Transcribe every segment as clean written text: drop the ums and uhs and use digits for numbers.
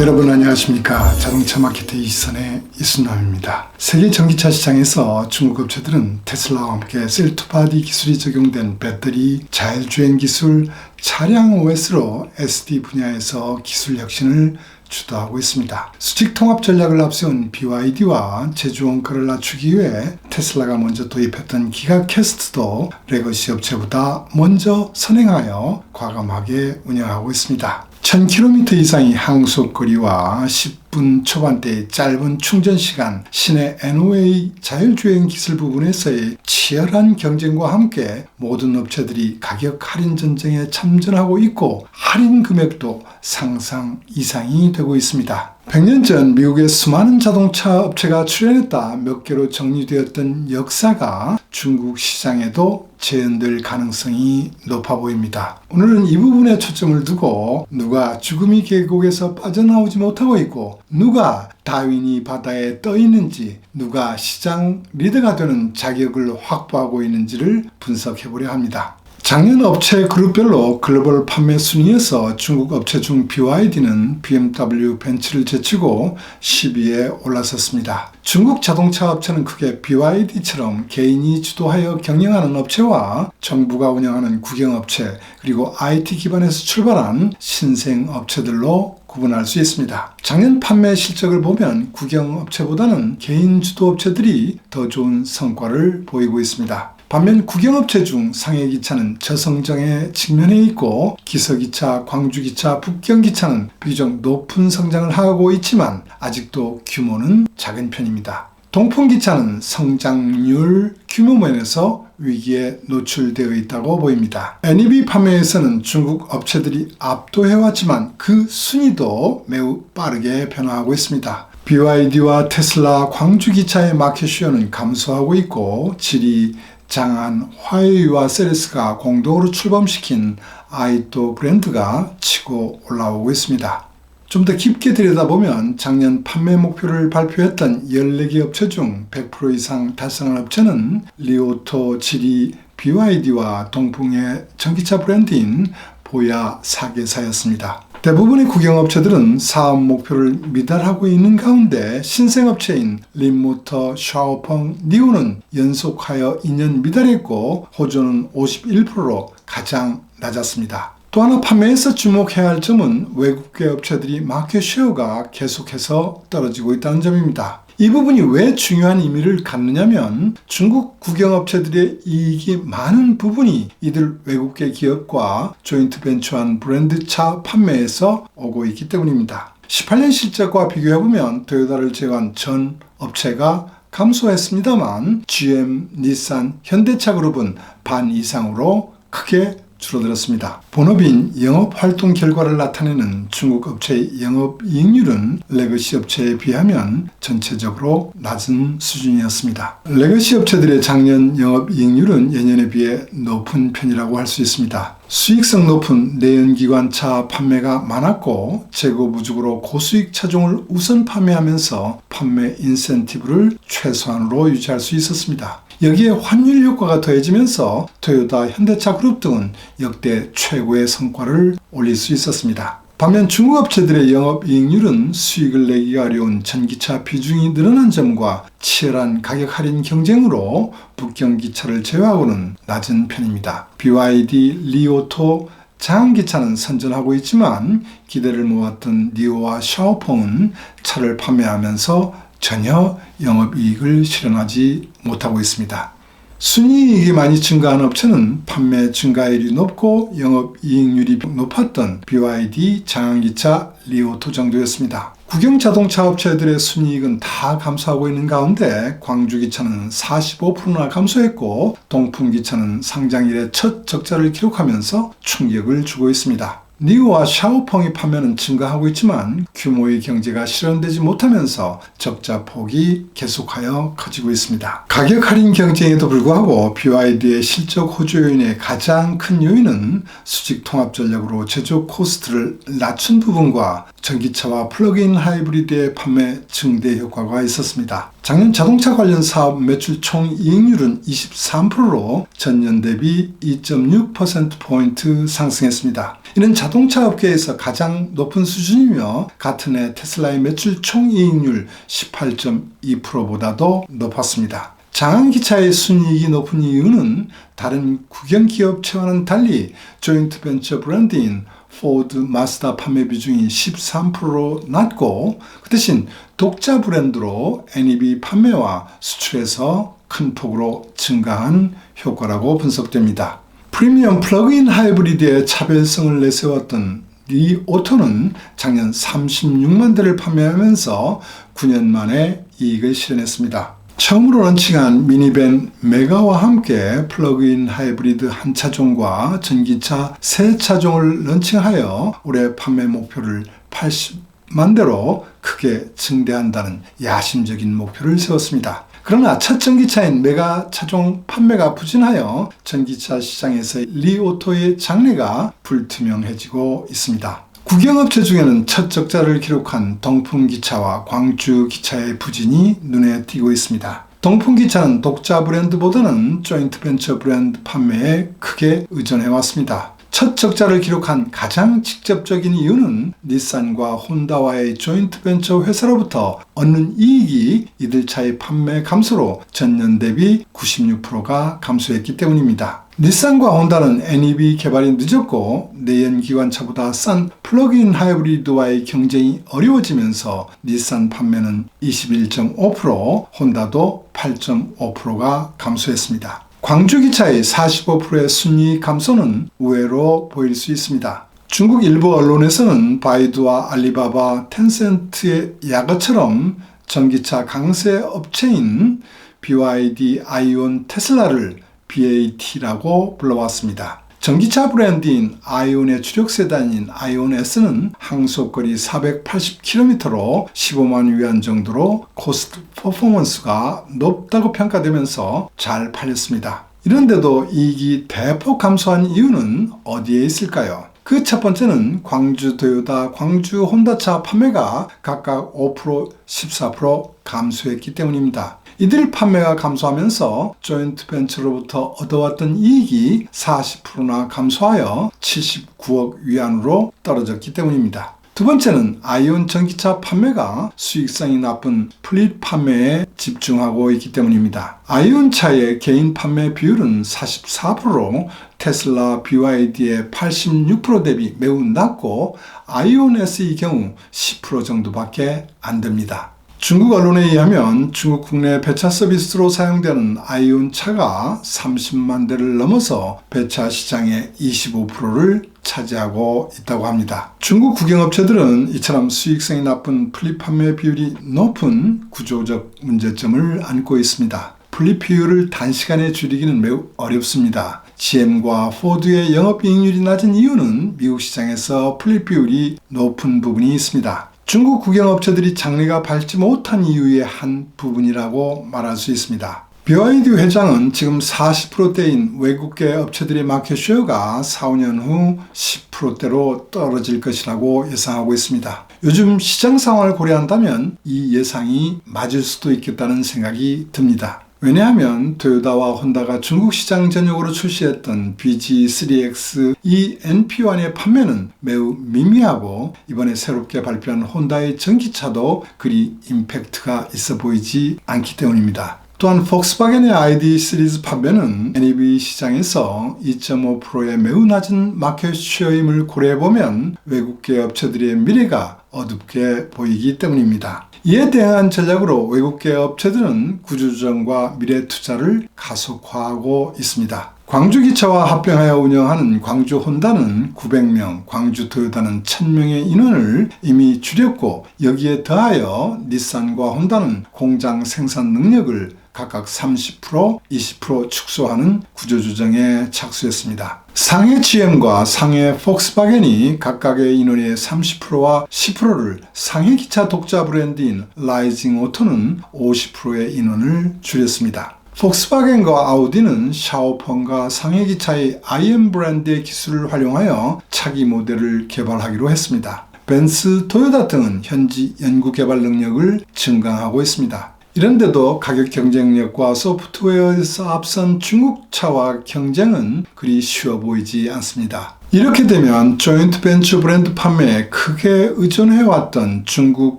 여러분 안녕하십니까. 자동차 마케팅 이선의 이순남입니다. 세계 전기차 시장에서 중국 업체들은 테슬라와 함께 셀투바디 기술이 적용된 배터리, 자율주행 기술, 차량 OS로 SD 분야에서 기술 혁신을 주도하고 있습니다. 수직 통합 전략을 앞세운 BYD와 제조 원가를 낮추기 위해 테슬라가 먼저 도입했던 기가캐스트도 레거시 업체보다 먼저 선행하여 과감하게 운영하고 있습니다. 1000km 이상의 항속거리와 10분 초반대의 짧은 충전시간, 신의 NOA 자율주행 기술 부분에서의 치열한 경쟁과 함께 모든 업체들이 가격 할인 전쟁에 참전하고 있고 할인 금액도 상상 이상이 되고 있습니다. 100년 전 미국의 수많은 자동차 업체가 출현했다 몇 개로 정리되었던 역사가 중국 시장에도 재현될 가능성이 높아 보입니다. 오늘은 이 부분에 초점을 두고 누가 죽음의 계곡에서 빠져나오지 못하고 있고 누가 다윈이 바다에 떠 있는지, 누가 시장 리더가 되는 자격을 확보하고 있는지를 분석해 보려 합니다. 작년 업체 그룹별로 글로벌 판매 순위에서 중국 업체 중 BYD는 BMW, 벤츠를 제치고 10위에 올라섰습니다. 중국 자동차 업체는 크게 BYD처럼 개인이 주도하여 경영하는 업체와 정부가 운영하는 국영업체, 그리고 IT 기반에서 출발한 신생 업체들로 구분할 수 있습니다. 작년 판매 실적을 보면 국영업체보다는 개인 주도 업체들이 더 좋은 성과를 보이고 있습니다. 반면 국영업체 중 상해기차는 저성장에 직면해 있고 기서기차, 광주기차, 북경기차는 비교적 높은 성장을 하고 있지만 아직도 규모는 작은 편입니다. 동풍기차는 성장률 규모 면에서 위기에 노출되어 있다고 보입니다. NEV 판매에서는 중국 업체들이 압도해왔지만 그 순위도 매우 빠르게 변화하고 있습니다. BYD와 테슬라, 광주기차의 마켓쉐어는 감소하고 있고 지리, 장안, 화웨이와 세레스가 공동으로 출범시킨 아이또 브랜드가 치고 올라오고 있습니다. 좀 더 깊게 들여다보면 작년 판매 목표를 발표했던 14개 업체 중 100% 이상 달성한 업체는 리오토, 지리, BYD와 동풍의 전기차 브랜드인 보야 4개사였습니다. 대부분의 국영업체들은 사업 목표를 미달하고 있는 가운데 신생업체인 림모터, 샤오펑, 니오는 연속하여 2년 미달했고 호조는 51%로 가장 낮았습니다. 또 하나 판매에서 주목해야 할 점은 외국계 업체들이 마켓 쉐어가 계속해서 떨어지고 있다는 점입니다. 이 부분이 왜 중요한 의미를 갖느냐면 중국 국영업체들의 이익이 많은 부분이 이들 외국계 기업과 조인트 벤처한 브랜드차 판매에서 오고 있기 때문입니다. 18년 실적과 비교해보면 토요타를 제외한 전 업체가 감소했습니다만 GM, 닛산, 현대차 그룹은 반 이상으로 크게 줄어들었습니다. 본업인 영업활동 결과를 나타내는 중국 업체의 영업이익률은 레거시 업체에 비하면 전체적으로 낮은 수준이었습니다. 레거시 업체들의 작년 영업이익률은 예년에 비해 높은 편이라고 할 수 있습니다. 수익성 높은 내연기관차 판매가 많았고 재고 부족으로 고수익 차종을 우선 판매하면서 판매 인센티브를 최소한으로 유지할 수 있었습니다. 여기에 환율 효과가 더해지면서 토요타, 현대차 그룹 등은 역대 최고의 성과를 올릴 수 있었습니다. 반면 중국 업체들의 영업이익률은 수익을 내기가 어려운 전기차 비중이 늘어난 점과 치열한 가격 할인 경쟁으로 북경기차를 제외하고는 낮은 편입니다. BYD, 리오토, 장기차는 선전하고 있지만 기대를 모았던 니오와 샤오펑은 차를 판매하면서 전혀 영업이익을 실현하지 못하고 있습니다. 순이익이 많이 증가한 업체는 판매 증가율이 높고 영업이익률이 높았던 BYD, 장기차, 리오토 정도였습니다. 국영자동차 업체들의 순이익은 다 감소하고 있는 가운데 광주기차는 45%나 감소했고 동풍기차는 상장 이래 첫 적자를 기록하면서 충격을 주고 있습니다. 니오와 샤오펑의 판매는 증가하고 있지만 규모의 경제가 실현되지 못하면서 적자 폭이 계속하여 커지고 있습니다. 가격 할인 경쟁에도 불구하고 BYD의 실적 호조 요인의 가장 큰 요인은 수직 통합 전략으로 제조 코스트를 낮춘 부분과 전기차와 플러그인 하이브리드의 판매 증대 효과가 있었습니다. 작년 자동차 관련 사업 매출 총 이익률은 23%로 전년 대비 2.6%포인트 상승했습니다. 이는 자동차 업계에서 가장 높은 수준이며 같은 해 테슬라의 매출 총이익률 18.2%보다도 높았습니다. 장안기차의 순이익이 높은 이유는 다른 국영기업체와는 달리 조인트 벤처 브랜드인 포드, 마스다 판매 비중이 13%로 낮고 그 대신 독자 브랜드로 NEV 판매와 수출에서 큰 폭으로 증가한 효과라고 분석됩니다. 프리미엄 플러그인 하이브리드의 차별성을 내세웠던 리 오토는 작년 36만 대를 판매하면서 9년 만에 이익을 실현했습니다. 처음으로 런칭한 미니밴 메가와 함께 플러그인 하이브리드 한 차종과 전기차 세 차종을 런칭하여 올해 판매 목표를 80만 대로 크게 증대한다는 야심적인 목표를 세웠습니다. 그러나 첫 전기차인 메가 차종 판매가 부진하여 전기차 시장에서 리오토의 장래가 불투명해지고 있습니다. 국영업체 중에는 첫 적자를 기록한 동풍기차와 광주기차의 부진이 눈에 띄고 있습니다. 동풍기차는 독자 브랜드보다는 조인트 벤처 브랜드 판매에 크게 의존해왔습니다. 첫 적자를 기록한 가장 직접적인 이유는 닛산과 혼다와의 조인트 벤처 회사로부터 얻는 이익이 이들 차의 판매 감소로 전년 대비 96%가 감소했기 때문입니다. 닛산과 혼다는 NEV 개발이 늦었고 내연기관차보다 싼 플러그인 하이브리드와의 경쟁이 어려워지면서 닛산 판매는 21.5%, 혼다도 8.5%가 감소했습니다. 광주기차의 45%의 순이익 감소는 우회로 보일 수 있습니다. 중국 일부 언론에서는 바이두와 알리바바, 텐센트의 야거처럼 전기차 강세 업체인 BYD, 아이온, 테슬라를 BAT라고 불러왔습니다. 전기차 브랜드인 아이온의 주력 세단인 아이온 S는 항속거리 480km로 15만 위안 정도로 코스트 퍼포먼스가 높다고 평가되면서 잘 팔렸습니다. 이런데도 이익이 대폭 감소한 이유는 어디에 있을까요? 그 첫 번째는 광주 도요타, 광주 혼다차 판매가 각각 5%, 14% 감소했기 때문입니다. 이들 판매가 감소하면서 조인트 벤처로부터 얻어왔던 이익이 40%나 감소하여 79억 위안으로 떨어졌기 때문입니다. 두 번째는 아이온 전기차 판매가 수익성이 나쁜 플릿 판매에 집중하고 있기 때문입니다. 아이온 차의 개인 판매 비율은 44%로 테슬라, BYD의 86% 대비 매우 낮고 아이온 S의 경우 10% 정도밖에 안 됩니다. 중국 언론에 의하면 중국 국내 배차 서비스로 사용되는 아이온 차가 30만 대를 넘어서 배차 시장의 25%를 차지하고 있다고 합니다. 중국 국영업체들은 이처럼 수익성이 나쁜 플립 판매 비율이 높은 구조적 문제점을 안고 있습니다. 플립 비율을 단시간에 줄이기는 매우 어렵습니다. GM과 포드의 영업이익률이 낮은 이유는 미국 시장에서 플립 비율이 높은 부분이 있습니다. 중국 국영업체들이 장래가 밝지 못한 이유의 한 부분이라고 말할 수 있습니다. BYD 회장은 지금 40%대인 외국계 업체들의 마켓 쉐어가 4-5년 후 10%대로 떨어질 것이라고 예상하고 있습니다. 요즘 시장 상황을 고려한다면 이 예상이 맞을 수도 있겠다는 생각이 듭니다. 왜냐하면 토요타와 혼다가 중국 시장 전역으로 출시했던 BG3X 이 NP1의 판매는 매우 미미하고 이번에 새롭게 발표한 혼다의 전기차도 그리 임팩트가 있어 보이지 않기 때문입니다. 또한 폭스바겐의 ID 시리즈 판매는 NEV 시장에서 2.5%의 매우 낮은 마켓 쉐어임을 고려해보면 외국계 업체들의 미래가 어둡게 보이기 때문입니다. 이에 대응한 전략으로 외국계 업체들은 구조조정과 미래 투자를 가속화하고 있습니다. 광주기차와 합병하여 운영하는 광주 혼다는 900명, 광주 토요타는 1000명의 인원을 이미 줄였고 여기에 더하여 닛산과 혼다는 공장 생산 능력을 각각 30%, 20% 축소하는 구조조정에 착수했습니다. 상해 GM과 상해 폭스바겐이 각각의 인원의 30%와 10%를 상해 기차 독자 브랜드인 라이징 오토는 50%의 인원을 줄였습니다. 폭스바겐과 아우디는 샤오펑과 상해 기차의 IM 브랜드의 기술을 활용하여 차기 모델을 개발하기로 했습니다. 벤츠, 토요타 등은 현지 연구개발 능력을 증강하고 있습니다. 이런데도 가격 경쟁력과 소프트웨어에서 앞선 중국 차와 경쟁은 그리 쉬워 보이지 않습니다. 이렇게 되면 조인트 벤처 브랜드 판매에 크게 의존해왔던 중국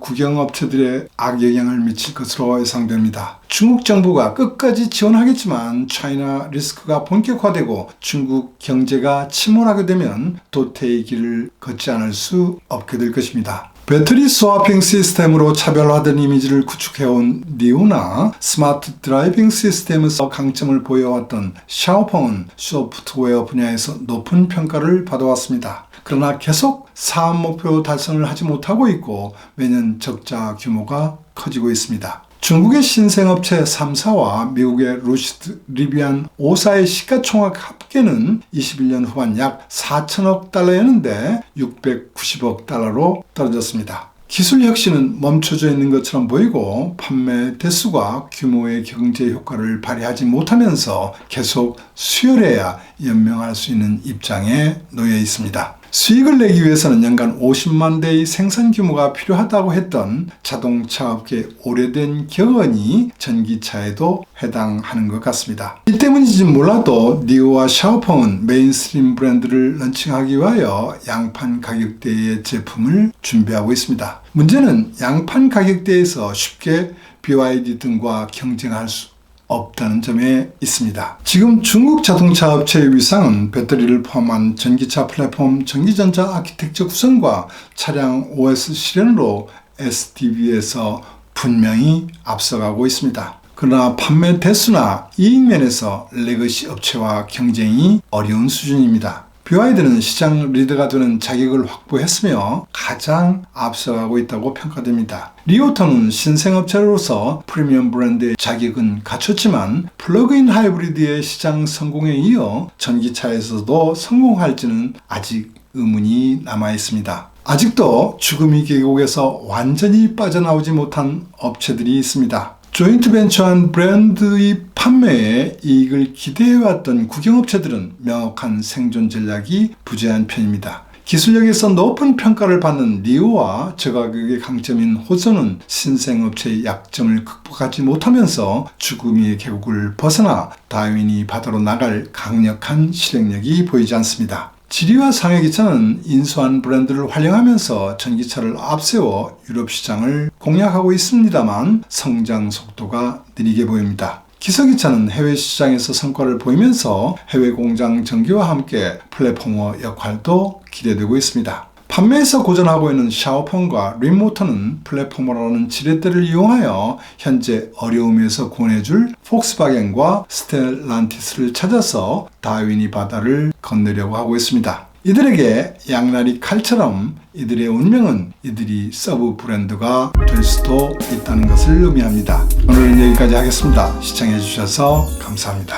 국영업체들의 악영향을 미칠 것으로 예상됩니다. 중국 정부가 끝까지 지원하겠지만 차이나 리스크가 본격화되고 중국 경제가 침몰하게 되면 도태의 길을 걷지 않을 수 없게 될 것입니다. 배터리 스와핑 시스템으로 차별화된 이미지를 구축해온 니오나 스마트 드라이빙 시스템에서 강점을 보여왔던 샤오펑은 소프트웨어 분야에서 높은 평가를 받아왔습니다. 그러나 계속 사업 목표 달성을 하지 못하고 있고 매년 적자 규모가 커지고 있습니다. 중국의 신생업체 3사와 미국의 루시드 리비안 5사의 시가총액 합계는 21년 후반 약 4천억 달러였는데 690억 달러로 떨어졌습니다. 기술 혁신은 멈춰져 있는 것처럼 보이고 판매 대수가 규모의 경제 효과를 발휘하지 못하면서 계속 수혈해야 연명할 수 있는 입장에 놓여 있습니다. 수익을 내기 위해서는 연간 50만 대의 생산 규모가 필요하다고 했던 자동차 업계의 오래된 격언이 전기차에도 해당하는 것 같습니다. 이 때문인지 몰라도 니오와 샤오펑은 메인스트림 브랜드를 런칭하기 위하여 양판 가격대의 제품을 준비하고 있습니다. 문제는 양판 가격대에서 쉽게 BYD 등과 경쟁할 수 없다는 점에 있습니다. 지금 중국 자동차 업체의 위상은 배터리를 포함한 전기차 플랫폼 전기전자 아키텍처 구성과 차량 OS 실현으로 SDV에서 분명히 앞서가고 있습니다. 그러나 판매 대수나 이익면에서 레거시 업체와 경쟁이 어려운 수준입니다. BYD는 시장 리더가 되는 자격을 확보했으며 가장 앞서가고 있다고 평가됩니다. 리오토는 신생업체로서 프리미엄 브랜드의 자격은 갖췄지만 플러그인 하이브리드의 시장 성공에 이어 전기차에서도 성공할지는 아직 의문이 남아 있습니다. 아직도 죽음의 계곡에서 완전히 빠져나오지 못한 업체들이 있습니다. 조인트 벤처한 브랜드의 판매에 이익을 기대해왔던 국영업체들은 명확한 생존 전략이 부재한 편입니다. 기술력에서 높은 평가를 받는 니오와 저가격의 강점인 호소는 신생업체의 약점을 극복하지 못하면서 죽음의 계곡을 벗어나 다윈이 바다로 나갈 강력한 실행력이 보이지 않습니다. 지리와 상해기차는 인수한 브랜드를 활용하면서 전기차를 앞세워 유럽 시장을 공략하고 있습니다만 성장 속도가 느리게 보입니다. 기서기차는 해외 시장에서 성과를 보이면서 해외 공장 전기와 함께 플랫포머 역할도 기대되고 있습니다. 판매에서 고전하고 있는 샤오펑과 림모터는 플랫포머라는 지렛대를 이용하여 현재 어려움에서 구원해줄 폭스바겐과 스텔란티스를 찾아서 다윈이 바다를 건너려고 하고 있습니다. 이들에게 양날이 칼처럼 이들의 운명은 이들이 서브 브랜드가 될 수도 있다는 것을 의미합니다. 오늘은 여기까지 하겠습니다. 시청해 주셔서 감사합니다.